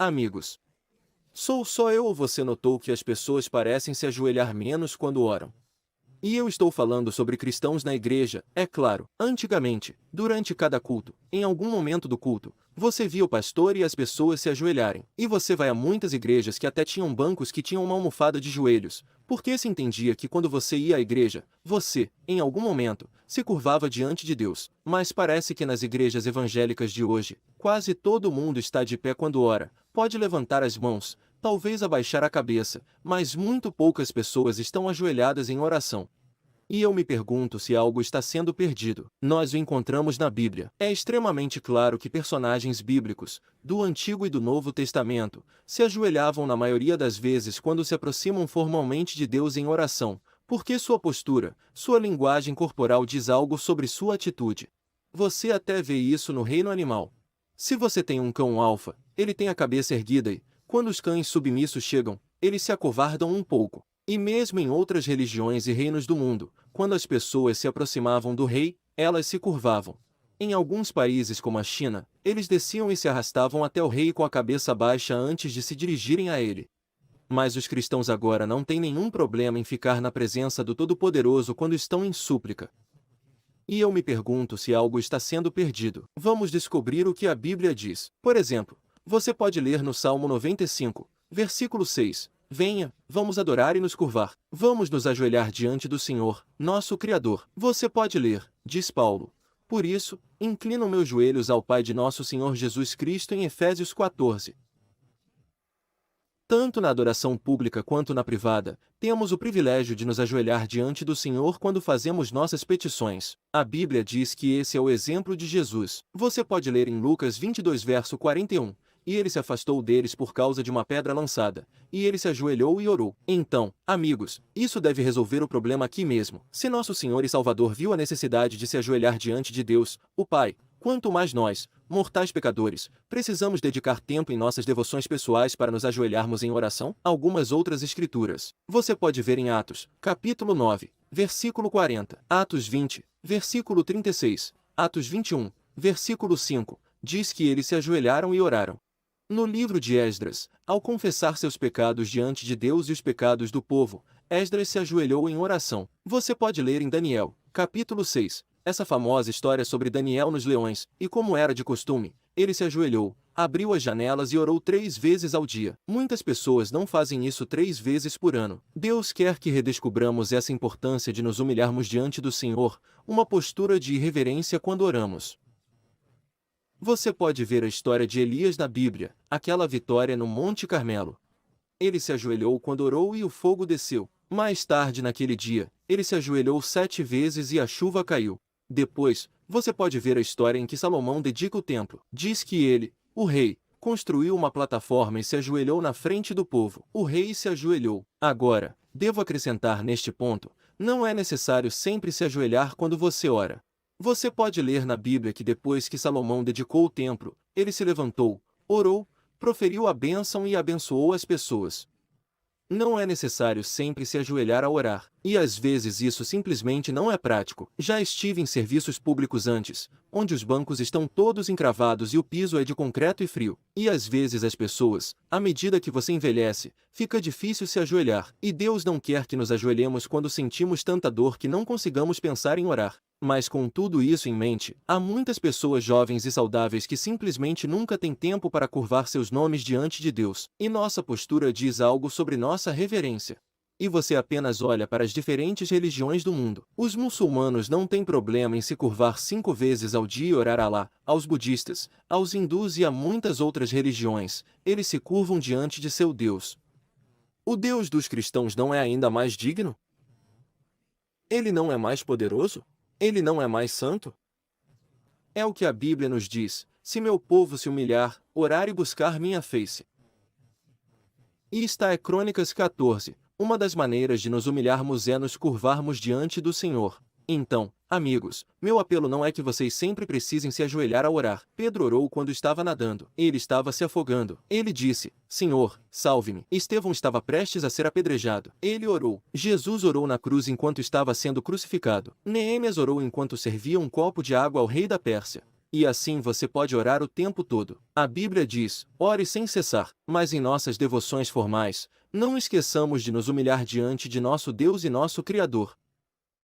amigos. Sou só eu ou você notou que as pessoas parecem se ajoelhar menos quando oram? E eu estou falando sobre cristãos na igreja, é claro. Antigamente, durante cada culto, em algum momento do culto, você via o pastor e as pessoas se ajoelharem. E você vai a muitas igrejas que até tinham bancos que tinham uma almofada de joelhos, porque se entendia que quando você ia à igreja, você, em algum momento, se curvava diante de Deus. Mas parece que nas igrejas evangélicas de hoje, quase todo mundo está de pé quando ora, pode levantar as mãos, talvez abaixar a cabeça, mas muito poucas pessoas estão ajoelhadas em oração. E eu me pergunto se algo está sendo perdido. Nós o encontramos na Bíblia. É extremamente claro que personagens bíblicos, do Antigo e do Novo Testamento, se ajoelhavam na maioria das vezes quando se aproximam formalmente de Deus em oração, porque sua postura, sua linguagem corporal diz algo sobre sua atitude. Você até vê isso no reino animal. Se você tem um cão alfa, ele tem a cabeça erguida e, quando os cães submissos chegam, eles se acovardam um pouco. E mesmo em outras religiões e reinos do mundo, quando as pessoas se aproximavam do rei, elas se curvavam. Em alguns países como a China, eles desciam e se arrastavam até o rei com a cabeça baixa antes de se dirigirem a ele. Mas os cristãos agora não têm nenhum problema em ficar na presença do Todo-Poderoso quando estão em súplica. E eu me pergunto se algo está sendo perdido. Vamos descobrir o que a Bíblia diz. Por exemplo, você pode ler no Salmo 95, versículo 6. Venha, vamos adorar e nos curvar. Vamos nos ajoelhar diante do Senhor, nosso Criador. Você pode ler, diz Paulo. Por isso, inclino meus joelhos ao Pai de nosso Senhor Jesus Cristo em Efésios 14. Tanto na adoração pública quanto na privada, temos o privilégio de nos ajoelhar diante do Senhor quando fazemos nossas petições. A Bíblia diz que esse é o exemplo de Jesus. Você pode ler em Lucas 22 verso 41. E ele se afastou deles por causa de uma pedra lançada, e ele se ajoelhou e orou. Então, amigos, isso deve resolver o problema aqui mesmo. Se nosso Senhor e Salvador viu a necessidade de se ajoelhar diante de Deus, o Pai, quanto mais nós, mortais pecadores, precisamos dedicar tempo em nossas devoções pessoais para nos ajoelharmos em oração? Algumas outras escrituras. Você pode ver em Atos, capítulo 9, versículo 40, Atos 20, versículo 36, Atos 21, versículo 5, diz que eles se ajoelharam e oraram. No livro de Esdras, ao confessar seus pecados diante de Deus e os pecados do povo, Esdras se ajoelhou em oração. Você pode ler em Daniel, capítulo 6, essa famosa história sobre Daniel nos leões, e como era de costume, ele se ajoelhou, abriu as janelas e orou 3 vezes ao dia. Muitas pessoas não fazem isso 3 vezes por ano. Deus quer que redescubramos essa importância de nos humilharmos diante do Senhor, uma postura de irreverência quando oramos. Você pode ver a história de Elias na Bíblia, aquela vitória no Monte Carmelo. Ele se ajoelhou quando orou e o fogo desceu. Mais tarde naquele dia, ele se ajoelhou 7 vezes e a chuva caiu. Depois, você pode ver a história em que Salomão dedica o templo. Diz que ele, o rei, construiu uma plataforma e se ajoelhou na frente do povo. O rei se ajoelhou. Agora, devo acrescentar neste ponto, não é necessário sempre se ajoelhar quando você ora. Você pode ler na Bíblia que depois que Salomão dedicou o templo, ele se levantou, orou, proferiu a bênção e abençoou as pessoas. Não é necessário sempre se ajoelhar a orar, e às vezes isso simplesmente não é prático. Já estive em serviços públicos antes, onde os bancos estão todos encravados e o piso é de concreto e frio. E às vezes as pessoas, à medida que você envelhece, fica difícil se ajoelhar. E Deus não quer que nos ajoelhemos quando sentimos tanta dor que não consigamos pensar em orar. Mas com tudo isso em mente, há muitas pessoas jovens e saudáveis que simplesmente nunca têm tempo para curvar seus nomes diante de Deus, e nossa postura diz algo sobre nossa reverência. E você apenas olha para as diferentes religiões do mundo. Os muçulmanos não têm problema em se curvar 5 vezes ao dia e orar a Alá, aos budistas, aos hindus e a muitas outras religiões, eles se curvam diante de seu Deus. O Deus dos cristãos não é ainda mais digno? Ele não é mais poderoso? Ele não é mais santo? É o que a Bíblia nos diz: se meu povo se humilhar, orar e buscar minha face. E está em Crônicas 14, uma das maneiras de nos humilharmos é nos curvarmos diante do Senhor. Então, amigos, meu apelo não é que vocês sempre precisem se ajoelhar a orar. Pedro orou quando estava nadando. Ele estava se afogando. Ele disse: Senhor, salve-me. Estevão estava prestes a ser apedrejado. Ele orou. Jesus orou na cruz enquanto estava sendo crucificado. Neemias orou enquanto servia um copo de água ao rei da Pérsia. e assim você pode orar o tempo todo. A Bíblia diz: ore sem cessar, mas em nossas devoções formais, não esqueçamos de nos humilhar diante de nosso Deus e nosso Criador.